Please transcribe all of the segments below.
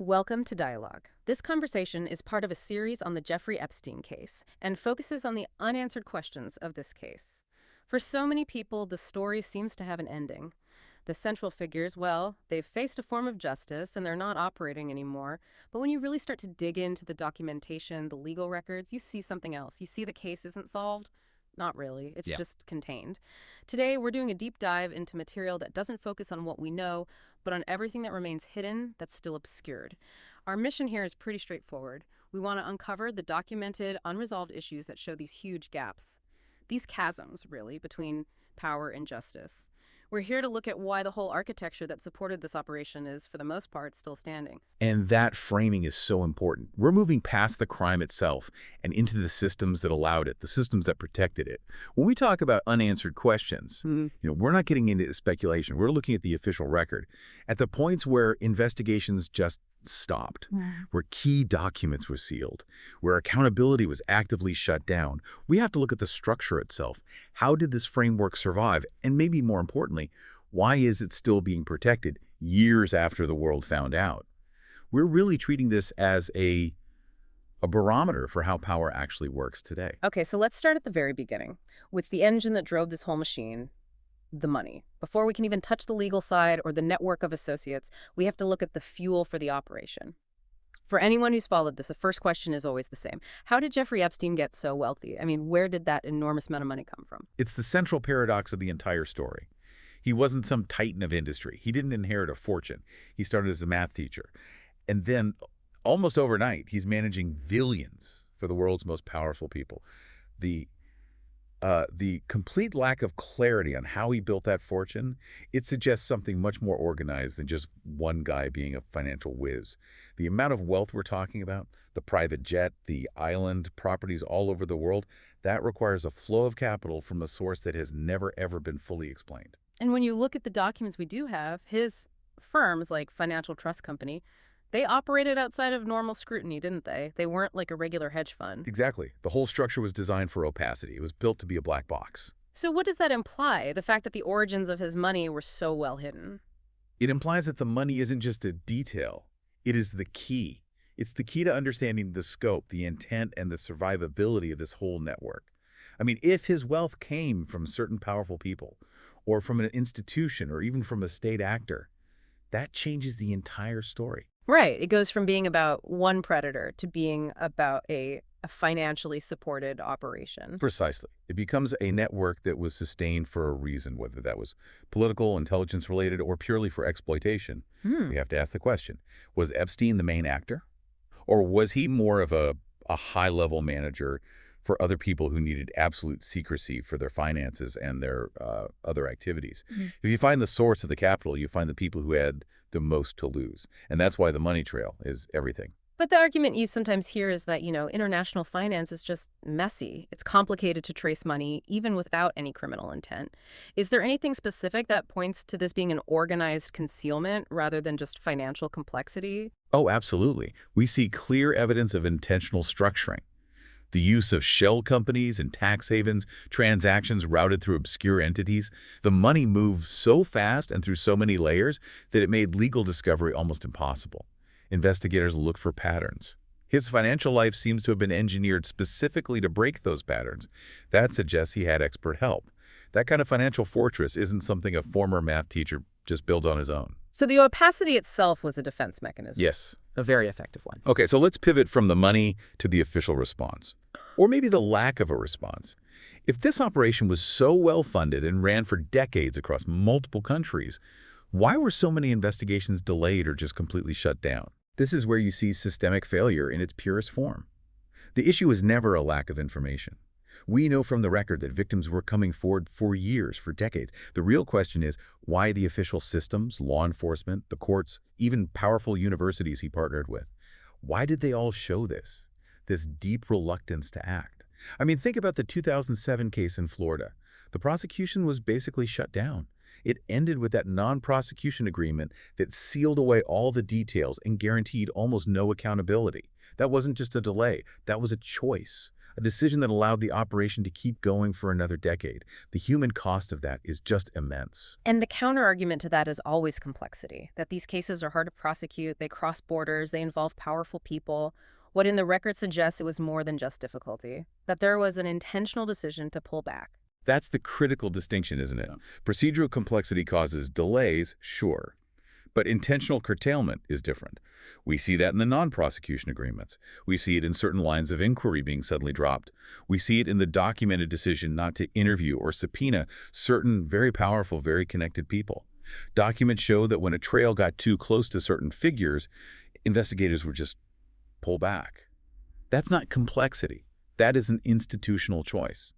Welcome to Dialogue. This conversation is part of a series on the Jeffrey Epstein case and focuses on the unanswered questions of this case. For so many people, the story seems to have an ending. The central figures, well, they've faced a form of justice and they're not operating anymore. But when you really start to dig into the documentation, the legal records, you see something else. You see the case isn't solved. Not really. It's just contained. Today, we're doing a deep dive into material that doesn't focus on what we know, but on everything that remains hidden that's still obscured. Our mission here is pretty straightforward. We want to uncover the documented, unresolved issues that show these huge gaps. These chasms, really, between power and justice. We're here to look at why the whole architecture that supported this operation is, for the most part, still standing. And that framing is so important. We're moving past the crime itself and into the systems that allowed it, the systems that protected it. When we talk about unanswered questions, we're not getting into speculation. We're looking at the official record, at the points where investigations just stopped, where key documents were sealed, where accountability was actively shut down. We have to look at the structure itself. How did this framework survive? And maybe more importantly, why is it still being protected years after the world found out? We're really treating this as a barometer for how power actually works today. Okay, so let's start at the very beginning, with the engine that drove this whole machine, the money. Before we can even touch the legal side or the network of associates, we have to look at the fuel for the operation. For anyone who's followed this, the first question is always the same. How did Jeffrey Epstein get so wealthy? I mean, where did that enormous amount of money come from? It's the central paradox of the entire story. He wasn't some titan of industry. He didn't inherit a fortune. He started as a math teacher. And then, almost overnight, he's managing billions for the world's most powerful people. The complete lack of clarity on how he built that fortune, it suggests something much more organized than just one guy being a financial whiz. The amount of wealth we're talking about, the private jet, the island properties all over the world, that requires a flow of capital from a source that has never, ever been fully explained. And when you look at the documents we do have, his firms, like Financial Trust Company, they operated outside of normal scrutiny, didn't they? They weren't like a regular hedge fund. Exactly. The whole structure was designed for opacity. It was built to be a black box. So what does that imply, the fact that the origins of his money were so well hidden? It implies that the money isn't just a detail. It is the key. It's the key to understanding the scope, the intent, and the survivability of this whole network. I mean, if his wealth came from certain powerful people, or from an institution, or even from a state actor, that changes the entire story. Right. It goes from being about one predator to being about a financially supported operation. Precisely. It becomes a network that was sustained for a reason, whether that was political, intelligence-related, or purely for exploitation. We have to ask the question, was Epstein the main actor? Or was he more of a high-level manager for other people who needed absolute secrecy for their finances and their other activities? If you find the source of the capital, you find the people who had the most to lose. And that's why the money trail is everything. But the argument you sometimes hear is that, international finance is just messy. It's complicated to trace money, even without any criminal intent. Is there anything specific that points to this being an organized concealment rather than just financial complexity? Oh, absolutely. We see clear evidence of intentional structuring. The use of shell companies and tax havens, transactions routed through obscure entities. The money moved so fast and through so many layers that it made legal discovery almost impossible. Investigators look for patterns. His financial life seems to have been engineered specifically to break those patterns. That suggests he had expert help. That kind of financial fortress isn't something a former math teacher just built on his own. So the opacity itself was a defense mechanism. Yes. A very effective one. Okay, so let's pivot from the money to the official response. Or maybe the lack of a response. If this operation was so well funded and ran for decades across multiple countries, why were so many investigations delayed or just completely shut down? This is where you see systemic failure in its purest form. The issue is never a lack of information. We know from the record that victims were coming forward for years, for decades. The real question is why the official systems, law enforcement, the courts, even powerful universities he partnered with, why did they all show this deep reluctance to act? I mean, think about the 2007 case in Florida. The prosecution was basically shut down. It ended with that non-prosecution agreement that sealed away all the details and guaranteed almost no accountability. That wasn't just a delay. That was a choice a decision that allowed the operation to keep going for another decade. The human cost of that is just immense. And the counterargument to that is always complexity, that these cases are hard to prosecute, they cross borders, they involve powerful people. What in the record suggests it was more than just difficulty, that there was an intentional decision to pull back. That's the critical distinction, isn't it? Procedural complexity causes delays, sure, but intentional curtailment is different. We see that in the non-prosecution agreements. We see it in certain lines of inquiry being suddenly dropped. We see it in the documented decision not to interview or subpoena certain very powerful, very connected people. Documents show that when a trail got too close to certain figures, investigators would just pull back. That's not complexity. That is an institutional choice.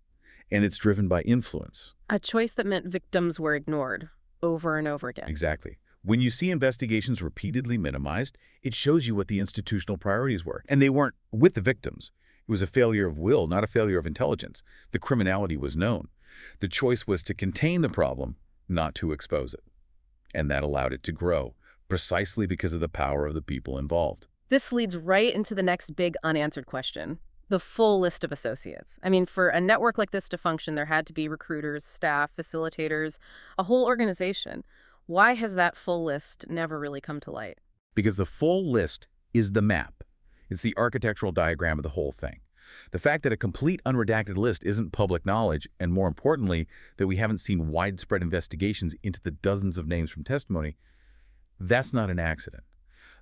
And it's driven by influence. A choice that meant victims were ignored over and over again. Exactly. When you see investigations repeatedly minimized, it shows you what the institutional priorities were. And they weren't with the victims. It was a failure of will, not a failure of intelligence. The criminality was known. The choice was to contain the problem, not to expose it. And that allowed it to grow, precisely because of the power of the people involved. This leads right into the next big unanswered question. The full list of associates. I mean, for a network like this to function, there had to be recruiters, staff, facilitators, a whole organization. Why has that full list never really come to light? Because the full list is the map. It's the architectural diagram of the whole thing. The fact that a complete unredacted list isn't public knowledge, and more importantly, that we haven't seen widespread investigations into the dozens of names from testimony, that's not an accident.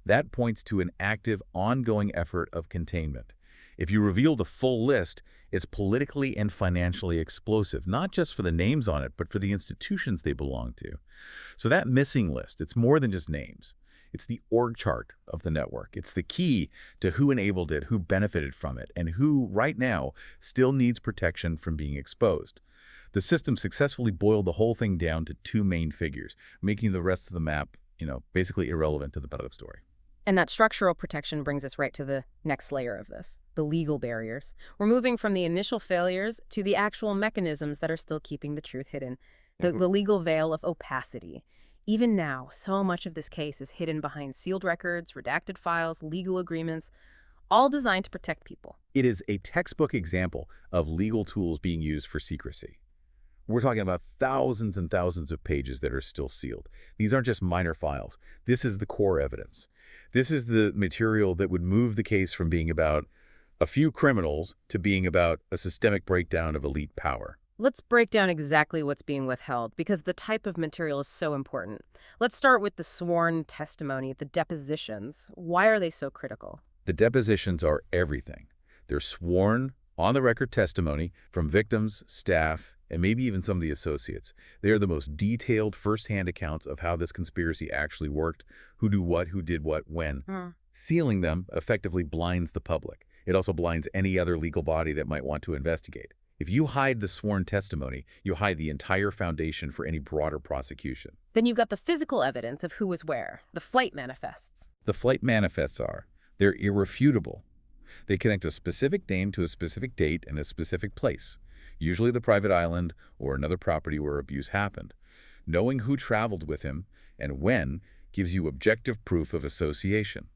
That points to an active, ongoing effort of containment. If you reveal the full list, it's politically and financially explosive, not just for the names on it, but for the institutions they belong to. So that missing list, it's more than just names. It's the org chart of the network. It's the key to who enabled it, who benefited from it, and who, right now, still needs protection from being exposed. The system successfully boiled the whole thing down to two main figures, making the rest of the map, basically irrelevant to the bottom of the story. And that structural protection brings us right to the next layer of this, the legal barriers. We're moving from the initial failures to the actual mechanisms that are still keeping the truth hidden, the legal veil of opacity. Even now, so much of this case is hidden behind sealed records, redacted files, legal agreements, all designed to protect people. It is a textbook example of legal tools being used for secrecy. We're talking about thousands and thousands of pages that are still sealed. These aren't just minor files. This is the core evidence. This is the material that would move the case from being about a few criminals to being about a systemic breakdown of elite power. Let's break down exactly what's being withheld, because the type of material is so important. Let's start with the sworn testimony, the depositions. Why are they so critical? The depositions are everything. They're sworn, on-the-record testimony from victims, staff, and maybe even some of the associates. They are the most detailed first-hand accounts of how this conspiracy actually worked, who did what, when. Sealing them effectively blinds the public. It also blinds any other legal body that might want to investigate. If you hide the sworn testimony, you hide the entire foundation for any broader prosecution. Then you've got the physical evidence of who was where, the flight manifests. The flight manifests they're irrefutable. They connect a specific name to a specific date and a specific place, usually the private island or another property where abuse happened. Knowing who traveled with him and when gives you objective proof of association.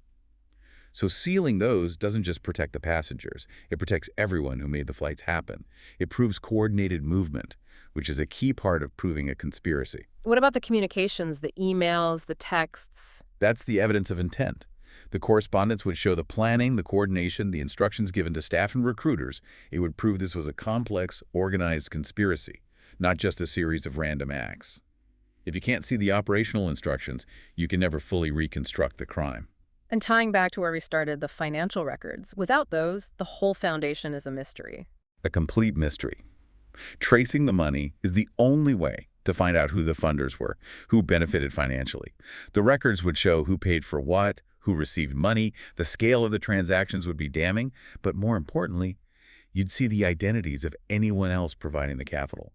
So sealing those doesn't just protect the passengers. It protects everyone who made the flights happen. It proves coordinated movement, which is a key part of proving a conspiracy. What about the communications, the emails, the texts? That's the evidence of intent. The correspondence would show the planning, the coordination, the instructions given to staff and recruiters. It would prove this was a complex, organized conspiracy, not just a series of random acts. If you can't see the operational instructions, you can never fully reconstruct the crime. And tying back to where we started, the financial records, without those, the whole foundation is a mystery. A complete mystery. Tracing the money is the only way to find out who the funders were, who benefited financially. The records would show who paid for what, who received money. The scale of the transactions would be damning, but more importantly, you'd see the identities of anyone else providing the capital.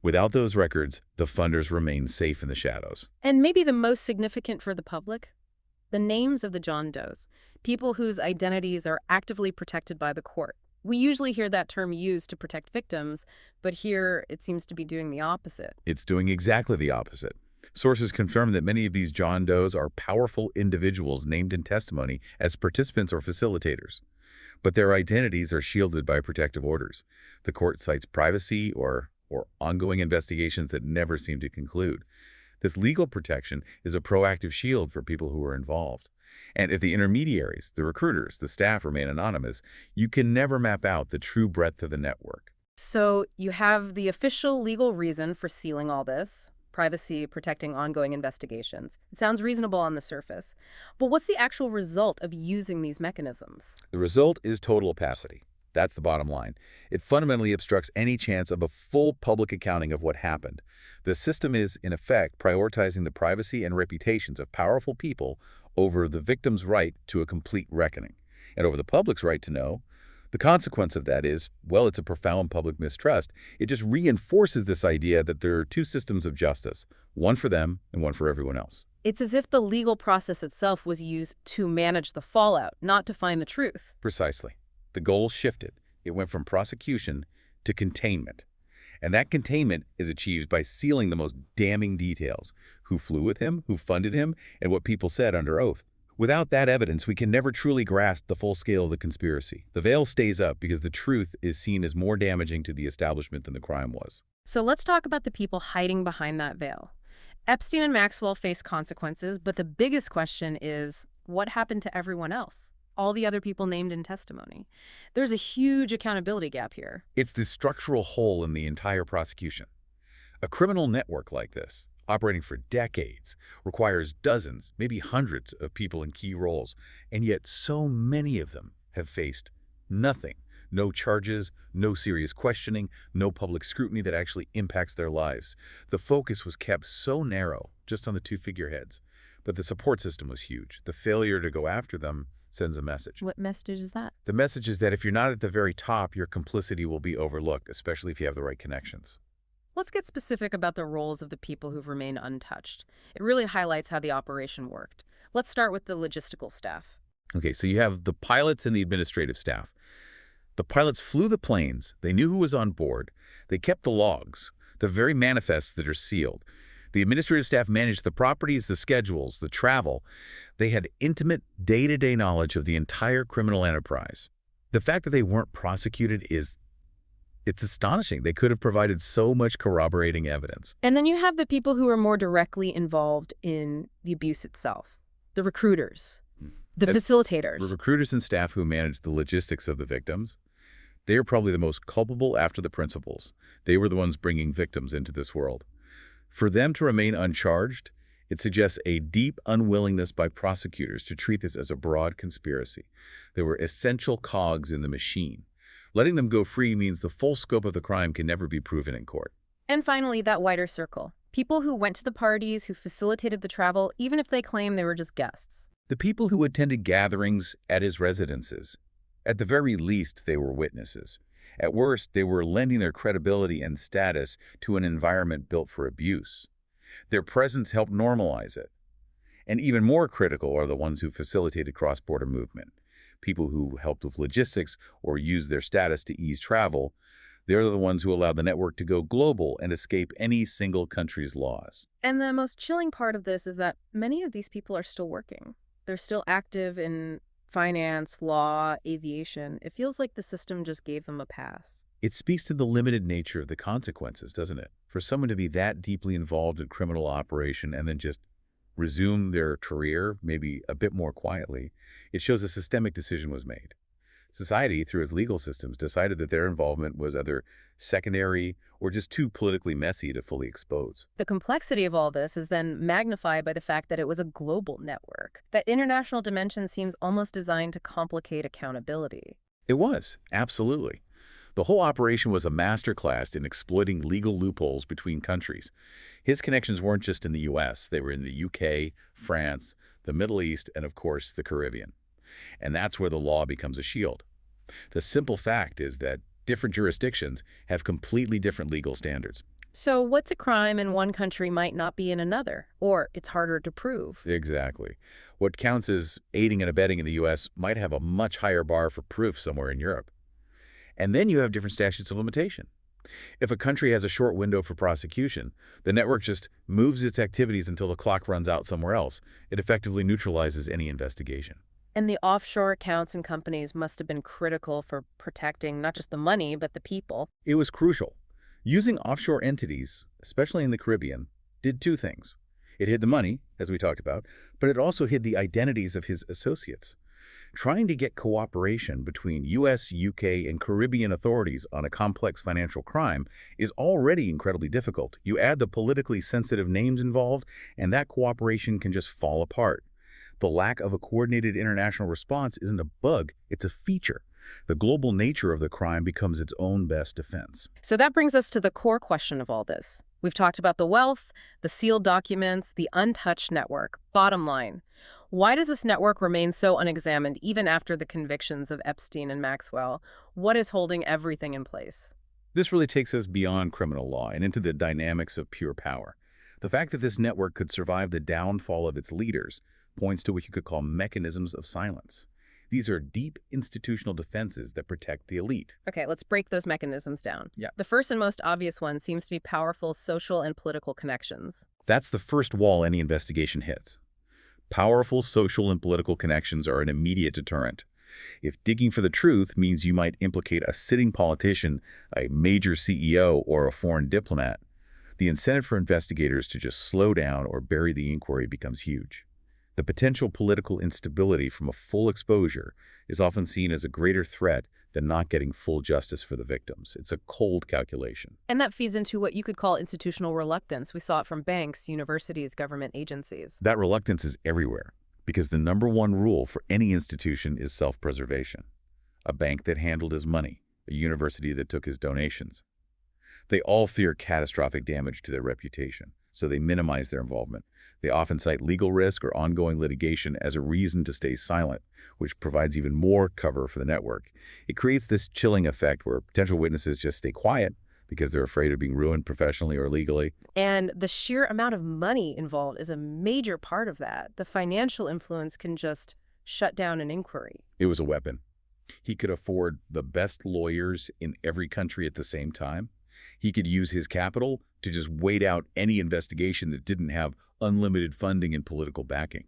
Without those records, the funders remain safe in the shadows. And maybe the most significant for the public? The names of the John Does, people whose identities are actively protected by the court. We usually hear that term used to protect victims, but here it seems to be doing the opposite. It's doing exactly the opposite. Sources confirm that many of these John Does are powerful individuals named in testimony as participants or facilitators, but their identities are shielded by protective orders. The court cites privacy or ongoing investigations that never seem to conclude. This legal protection is a proactive shield for people who are involved. And if the intermediaries, the recruiters, the staff remain anonymous, you can never map out the true breadth of the network. So you have the official legal reason for sealing all this, privacy protecting ongoing investigations. It sounds reasonable on the surface. But what's the actual result of using these mechanisms? The result is total opacity. That's the bottom line. It fundamentally obstructs any chance of a full public accounting of what happened. The system is, in effect, prioritizing the privacy and reputations of powerful people over the victim's right to a complete reckoning, and over the public's right to know. The consequence of that is, well, it's a profound public mistrust. It just reinforces this idea that there are two systems of justice, one for them and one for everyone else. It's as if the legal process itself was used to manage the fallout, not to find the truth. Precisely. The goal shifted. It went from prosecution to containment. And that containment is achieved by sealing the most damning details: who flew with him, who funded him, and what people said under oath. Without that evidence, we can never truly grasp the full scale of the conspiracy. The veil stays up because the truth is seen as more damaging to the establishment than the crime was. So let's talk about the people hiding behind that veil. Epstein and Maxwell face consequences, but the biggest question is, what happened to everyone else? All the other people named in testimony. There's a huge accountability gap here. It's the structural hole in the entire prosecution. A criminal network like this, operating for decades, requires dozens, maybe hundreds of people in key roles, and yet so many of them have faced nothing. No charges, no serious questioning, no public scrutiny that actually impacts their lives. The focus was kept so narrow, just on the two figureheads. But the support system was huge. The failure to go after them sends a message. What message is that? The message is that if you're not at the very top, your complicity will be overlooked, especially if you have the right connections. Let's get specific about the roles of the people who've remained untouched. It really highlights how the operation worked. Let's start with the logistical staff. Okay, so you have the pilots and the administrative staff. The pilots flew the planes. They knew who was on board. They kept the logs, the very manifests that are sealed. The administrative staff managed the properties, the schedules, the travel. They had intimate, day-to-day knowledge of the entire criminal enterprise. The fact that they weren't prosecuted it's astonishing. They could have provided so much corroborating evidence. And then you have the people who are more directly involved in the abuse itself. The recruiters, the facilitators. The recruiters and staff who managed the logistics of the victims, they are probably the most culpable after the principals. They were the ones bringing victims into this world. For them to remain uncharged, it suggests a deep unwillingness by prosecutors to treat this as a broad conspiracy. They were essential cogs in the machine. Letting them go free means the full scope of the crime can never be proven in court. And finally, that wider circle. People who went to the parties, who facilitated the travel, even if they claim they were just guests. The people who attended gatherings at his residences, at the very least, they were witnesses. At worst, they were lending their credibility and status to an environment built for abuse. Their presence helped normalize it. And even more critical are the ones who facilitated cross-border movement. People who helped with logistics or used their status to ease travel. They're the ones who allowed the network to go global and escape any single country's laws. And the most chilling part of this is that many of these people are still working. They're still active in finance, law, aviation. It feels like the system just gave them a pass. It speaks to the limited nature of the consequences, doesn't it? For someone to be that deeply involved in criminal operation and then just resume their career, maybe a bit more quietly, it shows a systemic decision was made. Society, through its legal systems, decided that their involvement was either secondary or just too politically messy to fully expose. The complexity of all this is then magnified by the fact that it was a global network. That international dimension seems almost designed to complicate accountability. It was, absolutely. The whole operation was a masterclass in exploiting legal loopholes between countries. His connections weren't just in the U.S. They were in the UK, France, the Middle East, and of course, the Caribbean. And that's where the law becomes a shield. The simple fact is that different jurisdictions have completely different legal standards. So what's a crime in one country might not be in another, or it's harder to prove. Exactly. What counts as aiding and abetting in the U.S. might have a much higher bar for proof somewhere in Europe. And then you have different statutes of limitation. If a country has a short window for prosecution, the network just moves its activities until the clock runs out somewhere else. It effectively neutralizes any investigation. And the offshore accounts and companies must have been critical for protecting not just the money, but the people. It was crucial. Using offshore entities, especially in the Caribbean, did two things. It hid the money, as we talked about, but it also hid the identities of his associates. Trying to get cooperation between US, UK, and Caribbean authorities on a complex financial crime is already incredibly difficult. You add the politically sensitive names involved, and that cooperation can just fall apart. The lack of a coordinated international response isn't a bug, it's a feature. The global nature of the crime becomes its own best defense. So that brings us to the core question of all this. We've talked about the wealth, the sealed documents, the untouched network. Bottom line, why does this network remain so unexamined even after the convictions of Epstein and Maxwell? What is holding everything in place? This really takes us beyond criminal law and into the dynamics of pure power. The fact that this network could survive the downfall of its leaders points to what you could call mechanisms of silence. These are deep institutional defenses that protect the elite. Okay, let's break those mechanisms down. Yeah. The first and most obvious one seems to be powerful social and political connections. That's the first wall any investigation hits. Powerful social and political connections are an immediate deterrent. If digging for the truth means you might implicate a sitting politician, a major CEO, or a foreign diplomat, the incentive for investigators to just slow down or bury the inquiry becomes huge. The potential political instability from a full exposure is often seen as a greater threat than not getting full justice for the victims. It's a cold calculation. And that feeds into what you could call institutional reluctance. We saw it from banks, universities, government agencies. That reluctance is everywhere because the number one rule for any institution is self-preservation. A bank that handled his money, a university that took his donations. They all fear catastrophic damage to their reputation, so they minimize their involvement. They often cite legal risk or ongoing litigation as a reason to stay silent, which provides even more cover for the network. It creates this chilling effect where potential witnesses just stay quiet because they're afraid of being ruined professionally or legally. And the sheer amount of money involved is a major part of that. The financial influence can just shut down an inquiry. It was a weapon. He could afford the best lawyers in every country at the same time. He could use his capital to just wait out any investigation that didn't have unlimited funding and political backing.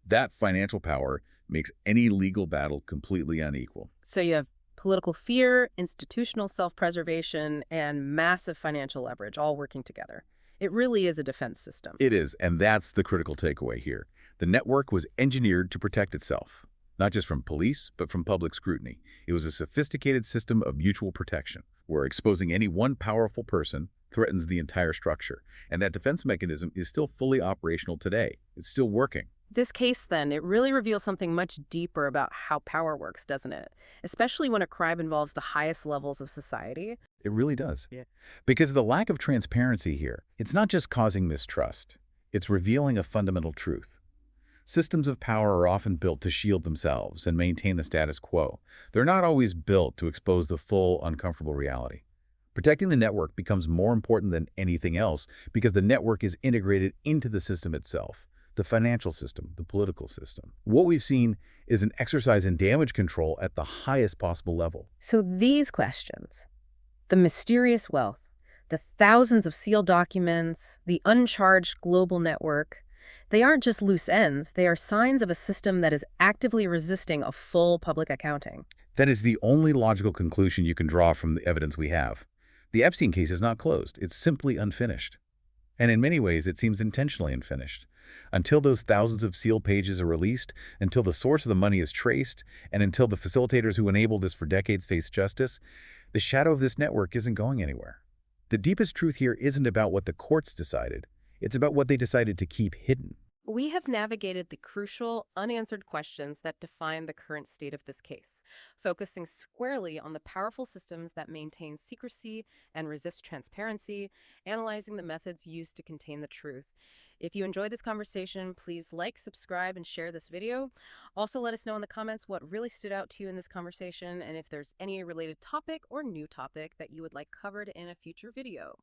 That financial power makes any legal battle completely unequal. So you have political fear, institutional self-preservation, and massive financial leverage all working together. It really is a defense system. It is, and that's the critical takeaway here. The network was engineered to protect itself, not just from police, but from public scrutiny. It was a sophisticated system of mutual protection, where exposing any one powerful person threatens the entire structure. And that defense mechanism is still fully operational today. It's still working. This case, then, it really reveals something much deeper about how power works, doesn't it? Especially when a crime involves the highest levels of society. It really does. Yeah. Because the lack of transparency here, it's not just causing mistrust. It's revealing a fundamental truth. Systems of power are often built to shield themselves and maintain the status quo. They're not always built to expose the full, uncomfortable reality. Protecting the network becomes more important than anything else because the network is integrated into the system itself, the financial system, the political system. What we've seen is an exercise in damage control at the highest possible level. So these questions, the mysterious wealth, the thousands of sealed documents, the uncharged global network, they aren't just loose ends, they are signs of a system that is actively resisting a full public accounting. That is the only logical conclusion you can draw from the evidence we have. The Epstein case is not closed, it's simply unfinished. And in many ways, it seems intentionally unfinished. Until those thousands of sealed pages are released, until the source of the money is traced, and until the facilitators who enabled this for decades face justice, the shadow of this network isn't going anywhere. The deepest truth here isn't about what the courts decided, it's about what they decided to keep hidden. We have navigated the crucial, unanswered questions that define the current state of this case, focusing squarely on the powerful systems that maintain secrecy and resist transparency, analyzing the methods used to contain the truth. If you enjoyed this conversation, please like, subscribe, and share this video. Also, let us know in the comments what really stood out to you in this conversation and if there's any related topic or new topic that you would like covered in a future video.